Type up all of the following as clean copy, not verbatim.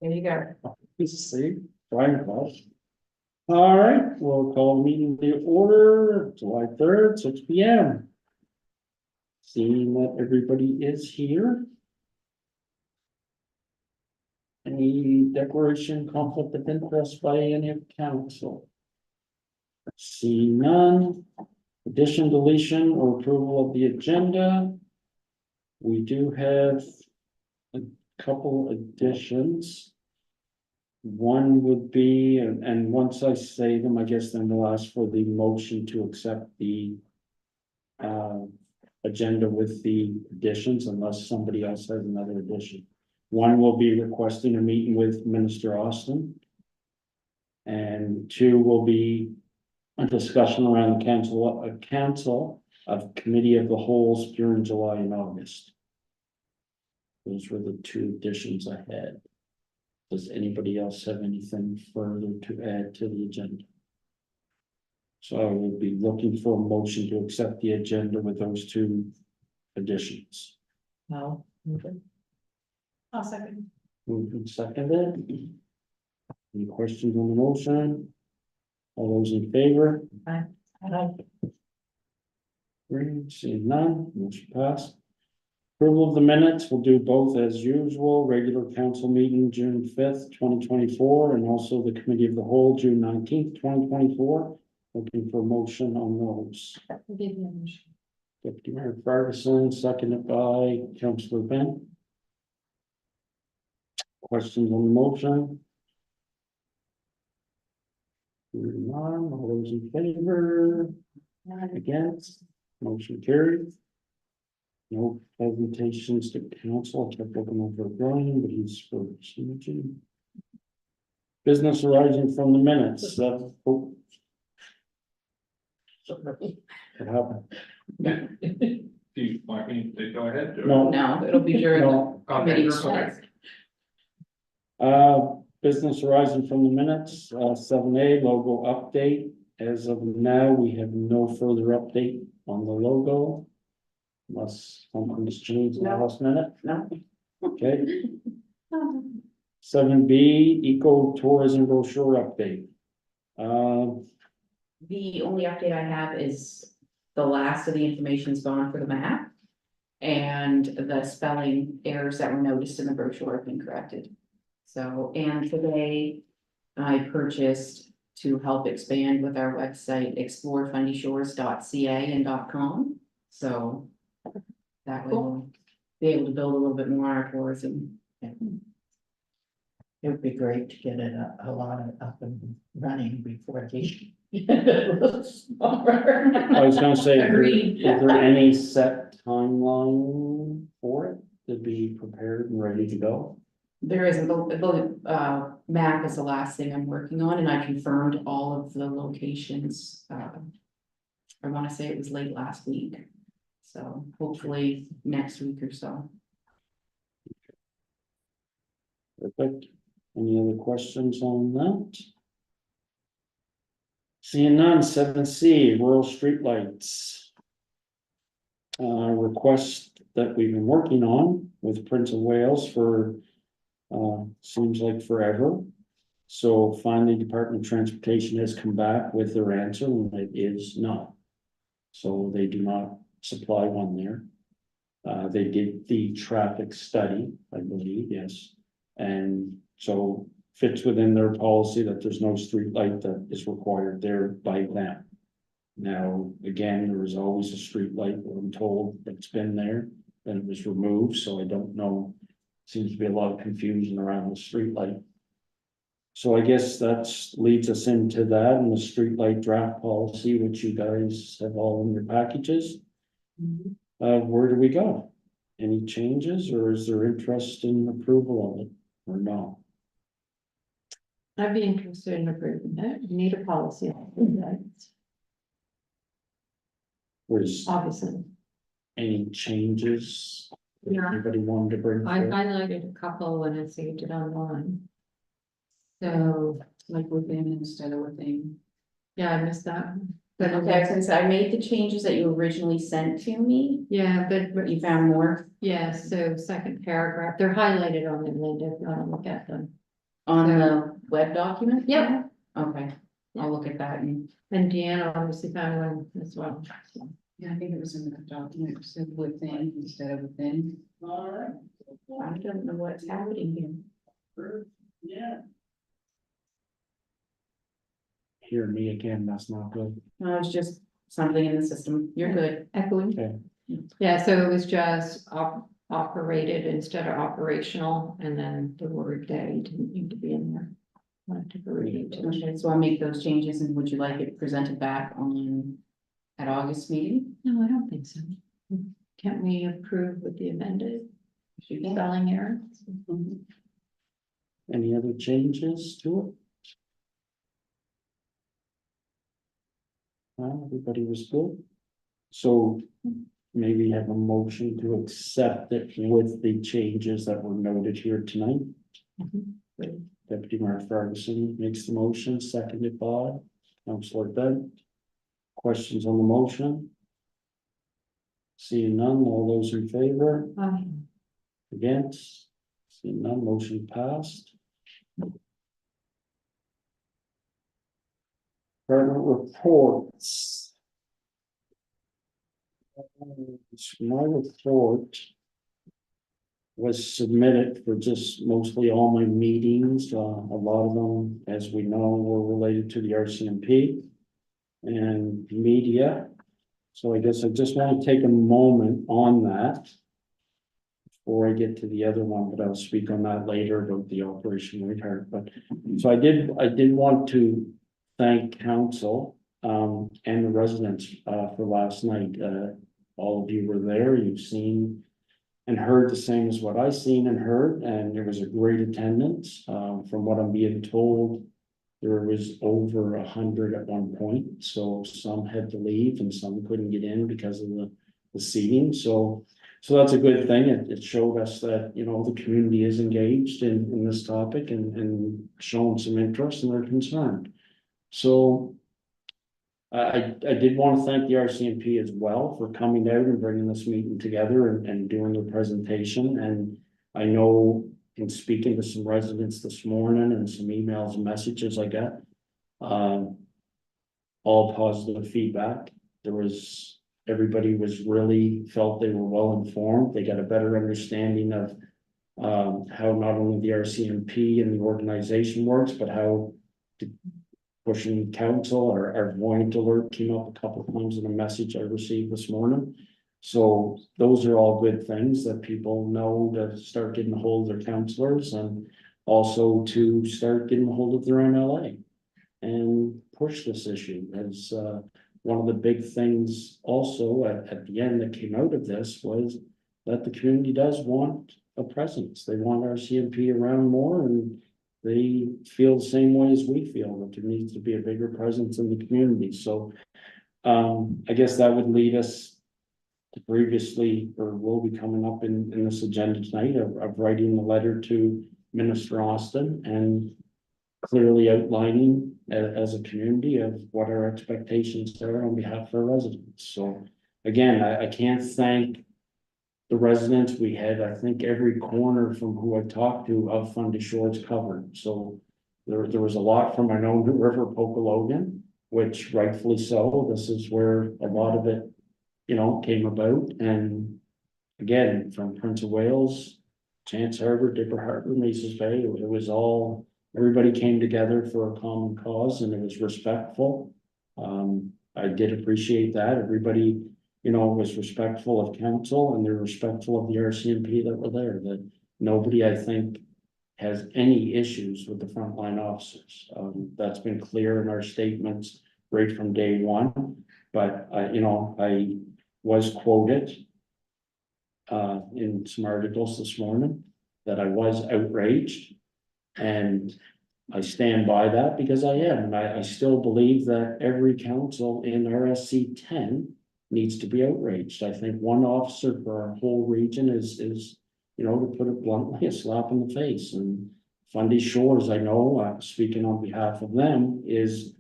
There you go. See, flying close. All right, we'll call the meeting to order, July 3rd, 6 p.m. Seeing that everybody is here. Any declaration conflict of interest by any of council? Seeing none. Addition, deletion, or approval of the agenda. We do have a couple additions. One would be, and once I say them, I guess then we'll ask for the motion to accept the agenda with the additions unless somebody else has another addition. One will be requesting a meeting with Minister Austin. And two will be a discussion around the council of committee of the wholes during July and August. Those were the two additions I had. Does anybody else have anything further to add to the agenda? So I will be looking for a motion to accept the agenda with those two additions. No. I'll second. Moved and seconded. Any questions on the motion? All those in favor? Aye. Three, seeing none, motion passed. Approval of the minutes, we'll do both as usual, regular council meeting June 5th, 2024, and also the committee of the whole, June 19th, 2024. Looking for a motion on those. Deputy Mayor Ferguson, seconded by Councillor Ben. Questions on the motion? Hearing none, all those in favor? Against, motion carried. No presentations to council, I kept looking over Brian, but he's for CG. Business arising from the minutes, oh. It happened. Do you want me to go ahead? or- No. No, it'll be during the No, committee Okay. reports. business arising from the minutes, 7A logo update. As of now, we have no further update on the logo. Unless something's changed in the last minute. No. Okay. 7B eco tourism brochure update. The only update I have is the last of the information's gone for the map. And the spelling errors that were noticed in the brochure have been corrected. So, and today I purchased to help expand with our website, explorefundishores.ca and .com. So that way we'll be able to build a little bit more on our tourism. It would be great to get it a lot of up and running before the. I was gonna say, Agreed. is there any set timeline for it to be prepared and ready to go? There isn't, the map is the last thing I'm working on, and I confirmed all of the locations. I wanna say it was late last week, so hopefully next week or so. Perfect. Any other questions on that? Seeing none, 7C, rural streetlights. Request that we've been working on with Prince of Wales for, seems like forever. So finally, Department of Transportation has come back with their answer, and it is no. So they do not supply one there. They did the traffic study, I believe, yes. And so fits within their policy that there's no street light that is required there by them. Now, again, there was always a street light, I'm told, that's been there, and it was removed, so I don't know. Seems to be a lot of confusion around the street light. So I guess that's leads us into that and the street light draft policy, which you guys have all in your packages. Where do we go? Any changes, or is there interest in approval of it, or no? I'd be interested in approving that. You need a policy on that, Was obviously. any changes? that Yeah. Anybody wanted to bring? I forth? highlighted a couple and I saved it online. So, Like within instead of within. yeah, I missed that. But Okay, since I made the changes that you originally sent to me, yeah, but you found more. yeah, so second paragraph, they're highlighted on the Linda, if you wanna look at them. On the web document? Yep. Okay, I'll look at that and. And Deanna obviously found one as well. So, Yeah, I think it was in the document, it said within instead of within. I don't know what's happening here. Hear me again, that's not good. No, it's just something in the system. You're good. Echoing. Okay. Yeah, so it was just operated instead of operational, and then the word day didn't need to be in there. Wanted to read it. Okay, so I'll make those changes and would you like it presented back on at August meeting? No, I don't think so. Can't we approve with the amended spelling error? Any other changes to it? Everybody was good. So maybe have a motion to accept it with the changes that were noted here tonight. Good. Deputy Mayor Ferguson makes the motion, seconded by Councillor Bent. Questions on the motion? Seeing none, all those in favor, against? Seeing none, motion passed. Department reports. My report was submitted for just mostly all my meetings. A lot of them, as we know, were related to the RCMP and media. So I guess I just want to take a moment on that before I get to the other one, but I'll speak on that later about the Operation Rehart. But so I did want to thank council and the residents for last night. All of you were there. You've seen and heard the same as what I seen and heard, and there was a great attendance. From what I'm being told, there was over 100 at one point, so some had to leave and some couldn't get in because of the seating. So that's a good thing. It showed us that, you know, the community is engaged in this topic and showing some interest and they're concerned. So I did want to thank the RCMP as well for coming out and bringing this meeting together and doing the presentation. And I know in speaking to some residents this morning and some emails and messages I got, all positive feedback. Everybody was really felt they were well informed. They got a better understanding of how not only the RCMP and the organization works, but how pushing council or Voyant alert came up a couple of times in a message I received this morning. So those are all good things that people know to start getting a hold of their councillors and also to start getting a hold of their MLA and push this issue. As one of the big things also at the end that came out of this was that the community does want a presence. They want our CMP around more, and they feel the same way as we feel, that there needs to be a bigger presence in the community. So I guess that would lead us to previously, or will be coming up in this agenda tonight of writing the letter to Minister Austin and clearly outlining as a community of what our expectations are on behalf of our residents. So again, I can't thank the residents. We had, I think, every corner from who I talked to of Fundy Shores covered. So there was a lot from our own River Pokalogan, which rightfully so. This is where a lot of it, you know, came about. And again, from Prince of Wales, Chance Harbor, Dipper Harbor, Maces Bay, it was all, everybody came together for a common cause and it was respectful. I did appreciate that. Everybody, you know, was respectful of council and they're respectful of the RCMP that were there, that nobody, I think, has any issues with the frontline officers. That's been clear in our statements right from day one. But you know, I was quoted in some articles this morning that I was outraged, and I stand by that because I am, and I still believe that every council in RSC 10 needs to be outraged. I think one officer for our whole region is, you know, to put it bluntly, a slap in the face. And Fundy Shores, I know, speaking on behalf of them, is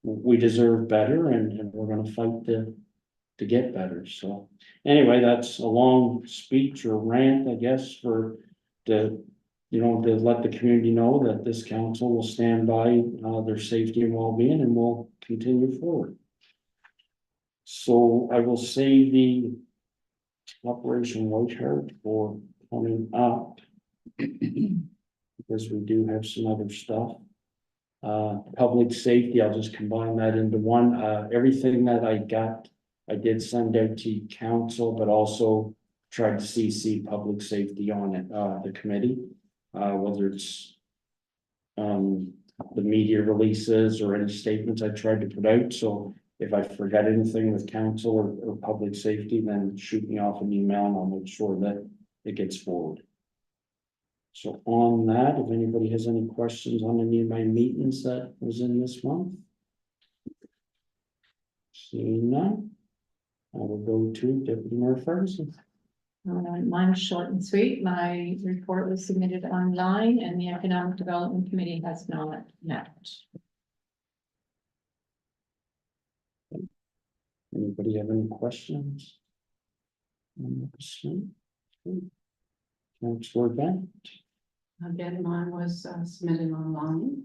we deserve better and we're gonna fight to get better. So anyway, that's a long speech or rant, I guess, for to to let the community know that this council will stand by, their safety and well-being and will continue forward. So I will save the Operation White Hart for coming up. Because we do have some other stuff. Public safety, I'll just combine that into one, everything that I got, I did send out to council, but also tried to CC public safety on it, the committee, whether it's the media releases or any statements I tried to put out, so if I forgot anything with council or public safety, then shoot me off an email and I'll make sure that it gets forwarded. So on that, if anybody has any questions on any of my meetings that was in this month. Seeing none. I will go to Deputy Mayor Ferguson. Mine's short and sweet. My report was submitted online and the Economic Development Committee has not met. Anybody have any questions? Councilor Bent. Again, mine was submitted online.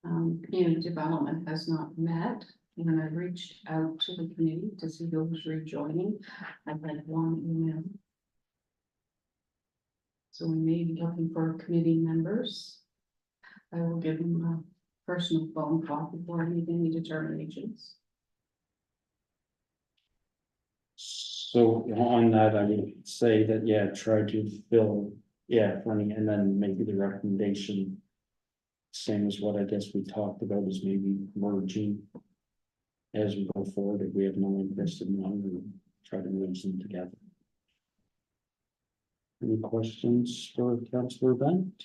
Community development has not met, and I reached out to the committee to see who was rejoining. I've had one email. So we may be looking for committee members. I will give them a personal phone call before I make any determinations. So on that, I would say that, yeah, try to fill, running and then maybe the recommendation. Same as what I guess we talked about is maybe merging. As we go forward, if we have no interest in one, we try to merge them together. Any questions for Councillor Bent?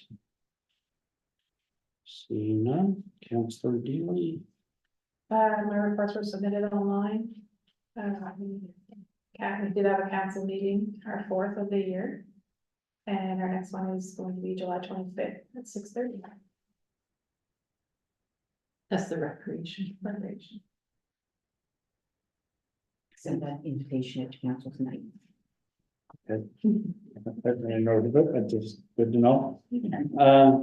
Seeing none, Councillor Dealey. My reports were submitted online. We did have a council meeting, our 4th of the year. And our next one is going to be July 25th at 6:30. That's the recreation. Send that invitation to council tonight. I noted it, but just good to know.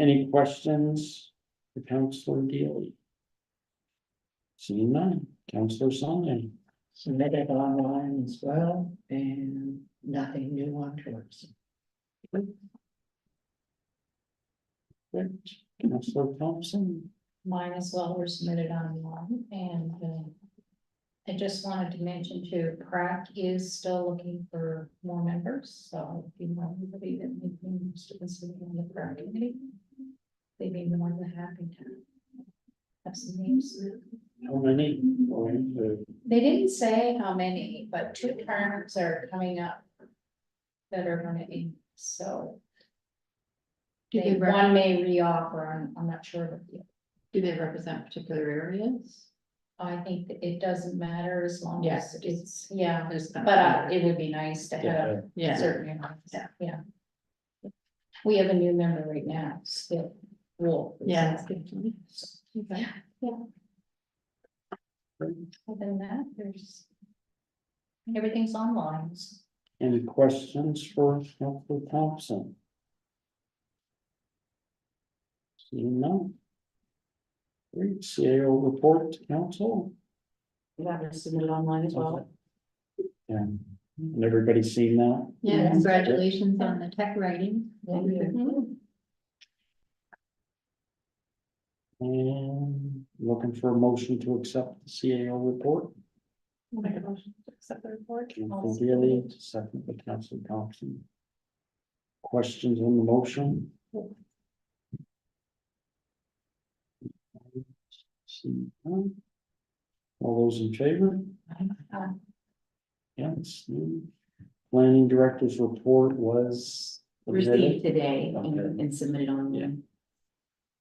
Any questions for Councillor Dealey? Seeing none, Councillor Sunday. Submitted online as well, and nothing new on tours. Good. Councillor Thompson. Mine as well were submitted online and I just wanted to mention too, PrAC is still looking for more members, so if you know anybody that may be interested in sitting on the PrAC committee, they'd be more than happy to have some names. How many? They didn't say how many, but 2 terms are coming up that are gonna end, so. Do they One may reoffer, I'm not sure of the. Do they represent particular areas? I think that it doesn't matter as long Yeah, as it's, yeah, There's not- but it would be nice to have Yeah. certain. Yeah. We have a new member right now, Skip Wolf. Yeah. it's good. Okay. Other than that, everything's online. Any questions for Councillor Thompson? Seeing none. Great, CAO report to council. That was submitted online as well. And everybody's seen that? Yeah, congratulations on the tech writing. And looking for a motion to accept the CAO report. I'll make a motion to accept the report. Councillor Dealey, second by Councillor Thompson. Questions on the motion? See none. All those in favor? Yes. Planning director's report was Received submitted. today Okay. and submitted online.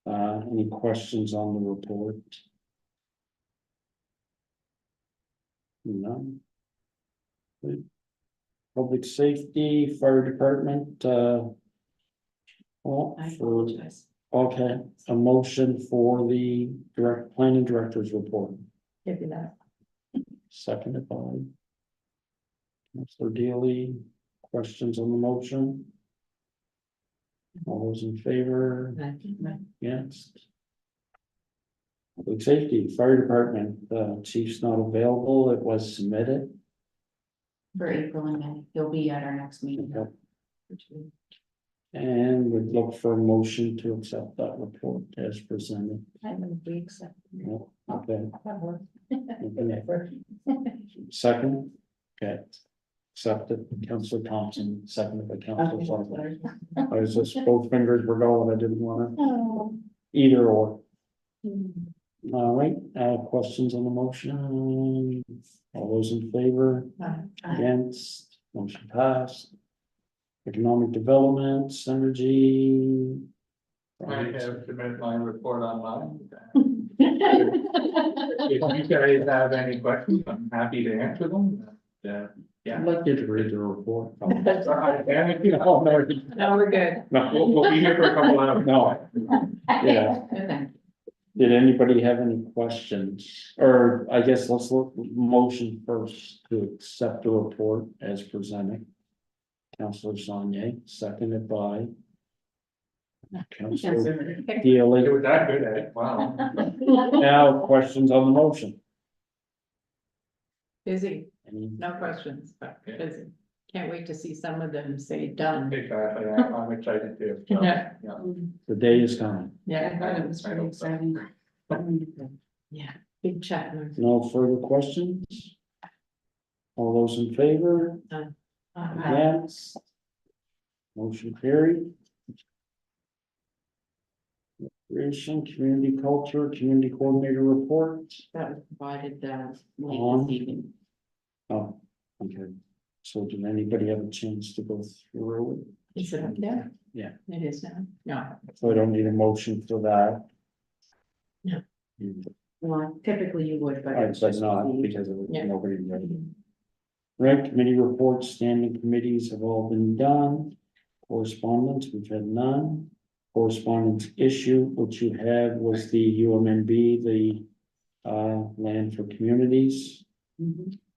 Any questions on the report? None. Good. Public safety, fire department, well, I for, apologize. okay, a motion for the planning director's report, Give you that. seconded by Councillor Dealey. Questions on the motion? All those in favor? Right. Yes. Public safety, fire department, the chief's not available, it was submitted. For April and May, he'll be at our next meeting. Okay. And would look for a motion to accept that report as presented. I move we accept. No, okay, That works. okay. Second, okay. Accepted, Councillor Thompson, seconded by Councillor Sullivan. I was just, both fingers were going, I didn't wanna, Oh. either or. All right, questions on the motion? All those in favor? Against, motion passed. Economic development, synergy. I have submitted my report online. If you guys have any questions, I'm happy to answer them. I'd like you to read the report. And, you know, No, we're good. we'll be here for a couple hours. No, yeah. Okay. Did anybody have any questions? Or I guess let's look, motion first to accept the report as presented. Councillor Sonia, seconded by Councillor It Dealey. was that good, Ed, wow. Now, questions on the motion? Busy, Any? no questions, but Okay. busy. Can't wait to see some of them say done. Exactly, I'm excited too. So, Yeah. The day is coming. I Yeah, thought it was pretty exciting. yeah, big chat. No further questions? All those in favor? Yes. Motion carried. Recreation, community culture, community coordinator report. That was provided, late On. this evening. Oh, okay. So did anybody have a chance to go through it? Is it up there? Yeah. It is now, no. So I don't need a motion for that. No. Well, typically you would, but. I it's said just not the- because of Yeah. nobody read it. Right, committee reports, standing committees have all been done. Correspondence, we've had none. Correspondence issue, which you had was the UMNB, the land for communities.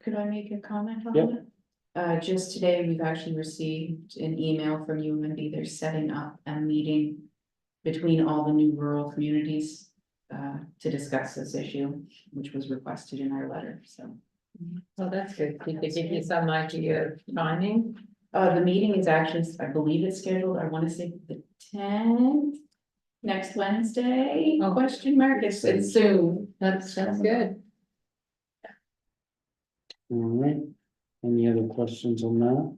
Could I make a comment on Yep. that? Just today, we've actually received an email from UMNB. They're setting up a meeting between all the new rural communities to discuss this issue, which was requested in our letter, so. Oh, that's good. Did they give you some idea of timing? The meeting is actually, I believe it's scheduled, I want to say the 10th, next Wednesday, Oh. question mark, it's soon. That's good. All right, any other questions on that?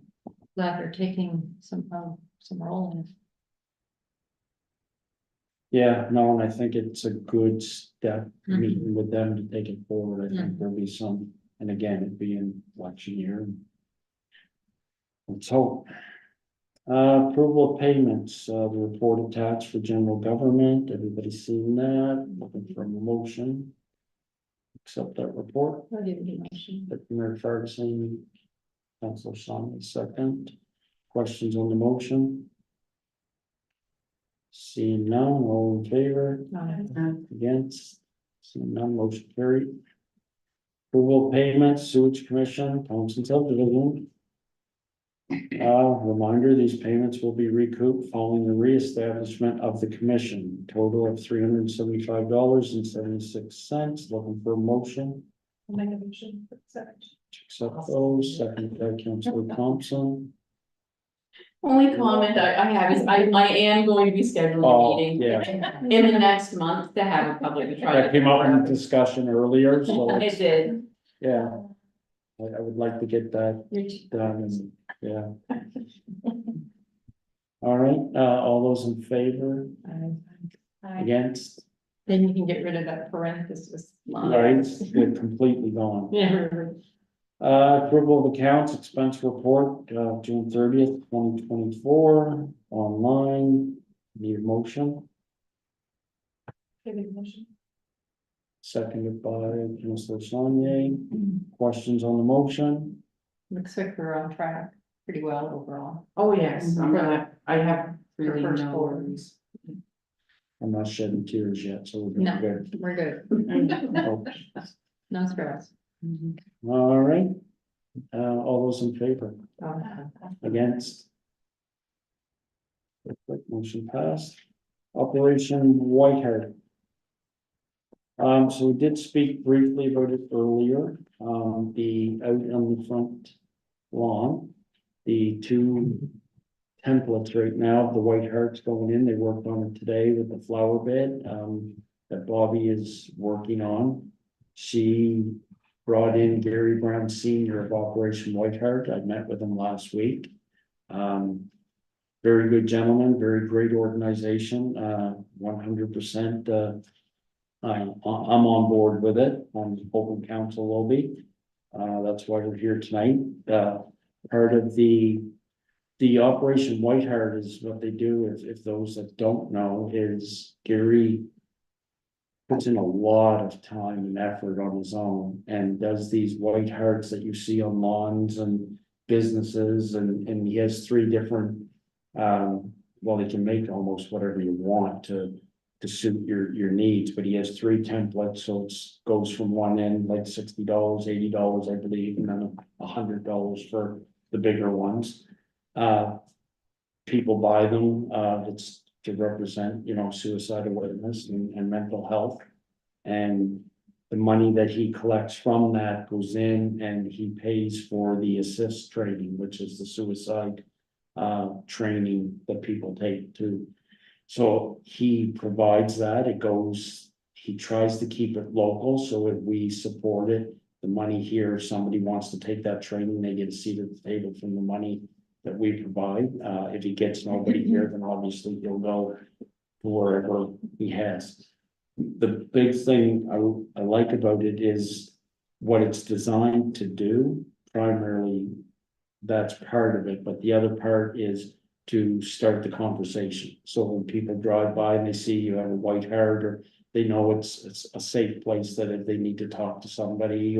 Glad they're taking some role in it. Yeah, no, and I think it's a good step, Mhm. meeting with them to take it forward. I think there'll be some, and again, it'd be in election year. Let's hope. Approval of payments, the report attached for general government, everybody seen that, looking for a motion. Accept that report, I'll give you a motion. Mayor Ferguson, Councilor Song, second. Questions on the motion? Seeing none, all in favor? Against, seeing none, motion carried. Approval of payments, sewage commission, Thompson subdivision. Reminder, these payments will be recouped following the reestablishment of the commission, total of $375.76, looking for a motion. I'll make a motion for seven. To accept those, second by Councilor Thompson. Only comment I have is I am going to be scheduling a Oh, meeting yeah, in the next month to have a public. that came up in discussion earlier, so It it's, did. yeah. I would like to get that done and, yeah. All right, all those in favor, against, Then you can get rid of that parenthesis. line. right, they're completely gone. Yeah. Approval of accounts, expense report, June 30th, 2024, online, need a motion, Give me a motion. seconded by Councilor Sonia. Questions on the motion? Looks like we're on track pretty well overall. Oh, yes, I'm gonna, I have really first no quarter. worries. I'm not shedding tears yet, so we're No. good. We're good. Oh, No stress. all right, all those in favor, against? Perfect, motion passed. Operation White Hart. So we did speak briefly about it earlier, the out on the front lawn. The two templates right now, the White Hart's going in, they worked on it today with the flower bed, that Bobby is working on. She brought in Gary Brown Senior of Operation White Hart. I met with him last week. Very good gentleman, very great organization, 100%, I'm on board with it, open council will be. That's why we're here tonight. Part of the Operation White Hart is what they do, if those that don't know, is Gary puts in a lot of time and effort on his own and does these white hearts that you see on lawns and businesses, and he has three different, well, they can make almost whatever you want to suit your needs, but he has three templates, so it's goes from one end, like $60, $80, I believe, and then $100 for the bigger ones. People buy them, it's to represent, suicide awareness and mental health. And the money that he collects from that goes in and he pays for the assist training, which is the suicide training that people take to. So he provides that, it goes, he tries to keep it local, so if we support it, the money here, if somebody wants to take that training, they get a seat at the table from the money that we provide. If he gets nobody here, then obviously he'll go wherever he has. The big thing I like about it is what it's designed to do. Primarily, that's part of it, but the other part is to start the conversation. So when people drive by and they see you have a White Hart, or they know it's a safe place that if they need to talk to somebody,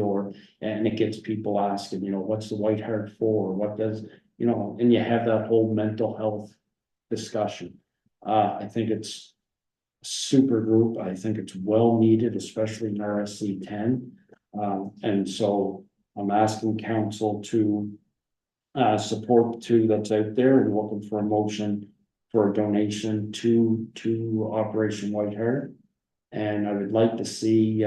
and it gets people asking, what's the White Hart for? What does, and you have that whole mental health discussion. I think it's a super group. I think it's well needed, especially in RSC 10. And so I'm asking council to support the two that's out there and looking for a motion for a donation to Operation White Hart. And I would like to see,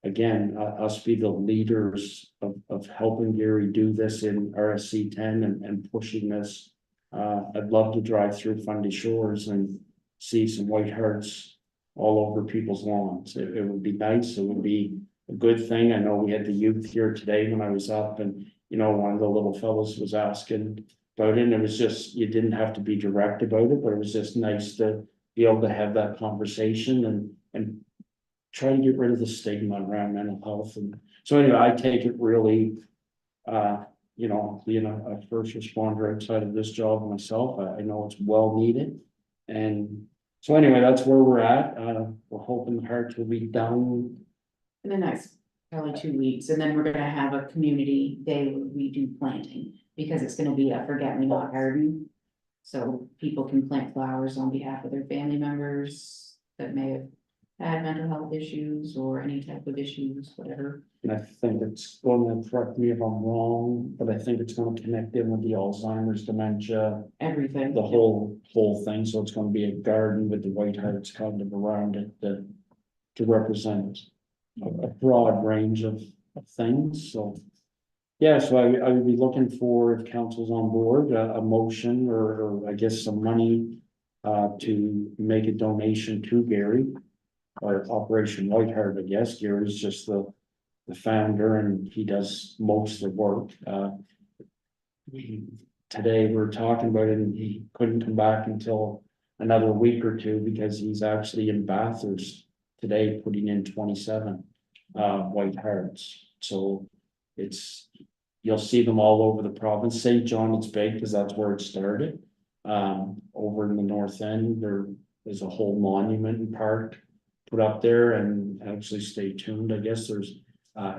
again, us be the leaders of helping Gary do this in RSC 10 and pushing this. I'd love to drive through Fundy Shores and see some White Harts all over people's lawns. It would be nice. It would be a good thing. I know we had the youth here today when I was up, and one of the little fellows was asking about it, and it was just, you didn't have to be direct about it, but it was just nice to be able to have that conversation and try to get rid of the stigma around mental health. And so anyway, I take it really, being a first responder outside of this job myself, I know it's well needed. And so anyway, that's where we're at. We're hoping the Hearts will be done In the next probably 2 weeks, and then we're gonna have a community day where we do planting, because it's gonna be a forget-me-not garden. So people can plant flowers on behalf of their family members that may have had mental health issues or any type of issues, whatever. And I think it's going to, correct me if I'm wrong, but I think it's going to connect in with the Alzheimer's, dementia, Everything. the whole thing. So it's going to be a garden with the White Harts kind of around it to represent a broad range of things. So yeah, so I would be looking for, if council's on board, a motion or I guess some money to make a donation to Gary, or Operation White Hart. I guess Gary's just the founder and he does most of the work. Today we're talking about it and he couldn't come back until another week or two because he's actually in Bathurst today putting in 27 White Harts. So you'll see them all over the province. St. John, it's big because that's where it started. Over in the north end, there's a whole monument and park put up there, and actually stay tuned. I guess there's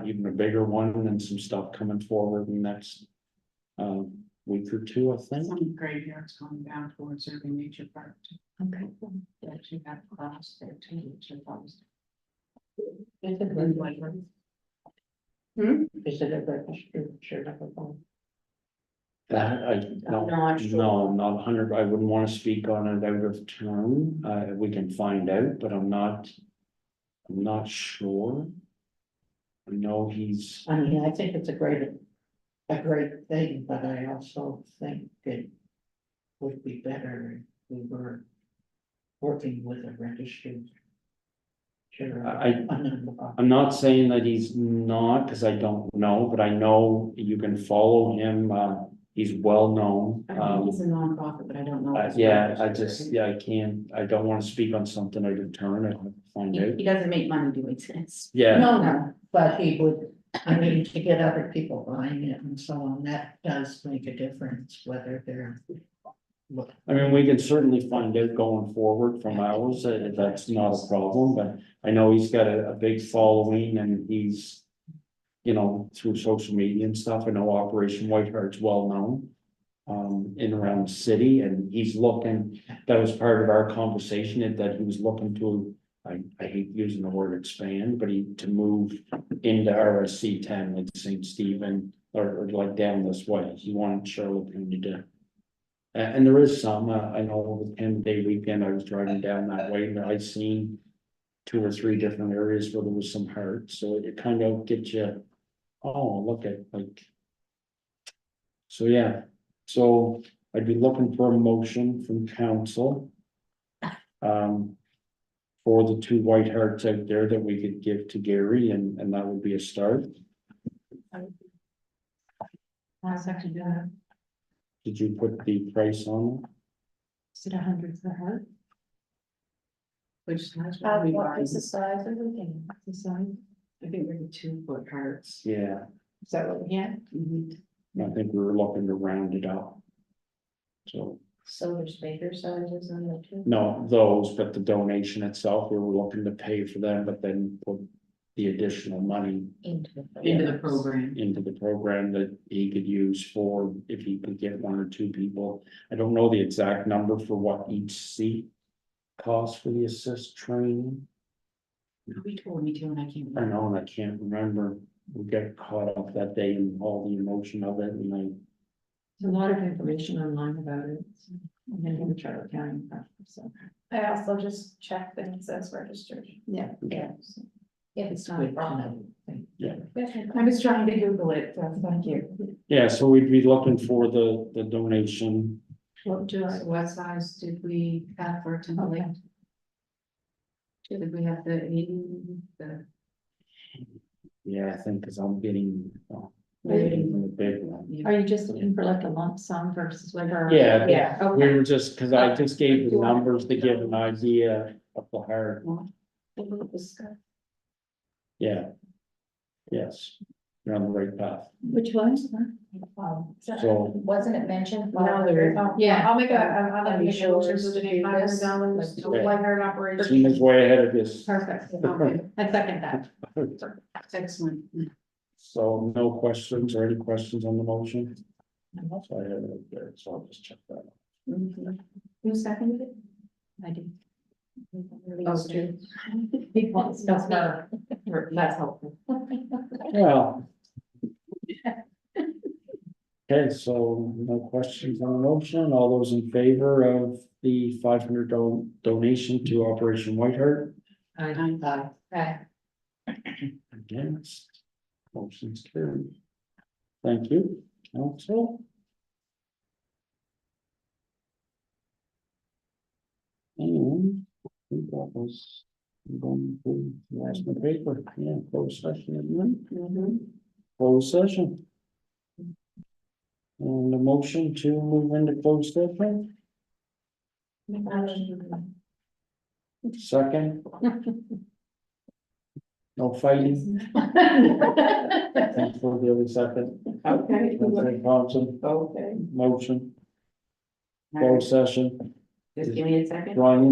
even a bigger one and some stuff coming forward in the next week or two, I think. Some graveyards going down towards Irving Nature Park. Okay. They actually have class there too, which I thought was. Is it a registered church? I, no, Not sure. no, not 100, I wouldn't wanna speak on it out of turn, we can find out, but I'm not sure. I know he's, I mean, I think it's a great thing, but I also think it would be better if we were working with a registered. Sure. I'm not saying that he's not, cause I don't know, but I know you can follow him, he's well known. I think it's a nonprofit, but I don't know. if it's Yeah, I registered. just, yeah, I don't wanna speak on something out of turn, I have to find out. He doesn't make money doing this. Yeah, No, but he would, I mean, to get other people buying it and so on, that does make a difference, whether they're. I mean, we can certainly find out going forward from ours, that's not a problem, but I know he's got a big following and he's. You know, through social media and stuff, I know Operation White Heart's well known. In around the city and he's looking, that was part of our conversation, that he was looking to. I hate using the word expand, but to move into RSC 10 like St. Stephen or like down this way, he wanted Charlotte County to. And there is some, I know with 10-day weekend, I was driving down that way and I'd seen 2 or 3 different areas where there was some heart, so it kind of gets you, oh, look at like. So, yeah, so I'd be looking for a motion from council. For the 2 white hearts out there that we could give to Gary and that would be a start. I'll second that. Did you put the price on Is it 100 for her? Which size? What is the size of the thing? The sign? I think we're the 2-foot hearts. it? Yeah, Is that what we had? I think we were looking to round it up. So, So there's bigger sizes on the two. no, those, but the donation itself, we were looking to pay for them, but then put the additional money Into Into the program. into the program that he could use for, if he could get 1 or 2 people. I don't know the exact number for what each seat costs for the assist training. We told me to and I can't I remember. know, and I can't remember, we got caught up that day in all the emotion of it, and There's a lot of information online about it. And then in Charlotte County. So, I also just checked and it says registered. yeah. If it's not a problem. I was trying to Google it, so thank you. yeah, so we'd be looking for the donation. What do I? So what size did we have for template? Did we have the 80, the? Yeah, I think, cause I'm getting, the big one. Are you just looking for like a lump sum versus whether? Yeah, Yeah, we okay. were just, cause I just gave the numbers to give an idea of the heart, yeah. Yes, you're on the right path, Which one? so, Wasn't it mentioned? No, there- Yeah. I'll make a motion to donate $500 to White Heart team Operation. is way ahead of this. Perfect. Okay, I second that. excellent. So no questions or any questions on the motion? So I have it up there, so I'll just check that out. Who seconded it? I do. Oh, true. People stuff there. That's helpful. Well. Okay, so no questions on the motion, all those in favor of the 500 donation to Operation White Heart? Okay. Against, motion's carried. Thank you, council. And I think that was going to last my paper, yeah, closed session, isn't it? Closed session. And a motion to move into closed session, second. No fighting. Thanks for the other second. Okay. Councilor Thompson, Okay. motion, closed session, Just give me a second. Brian.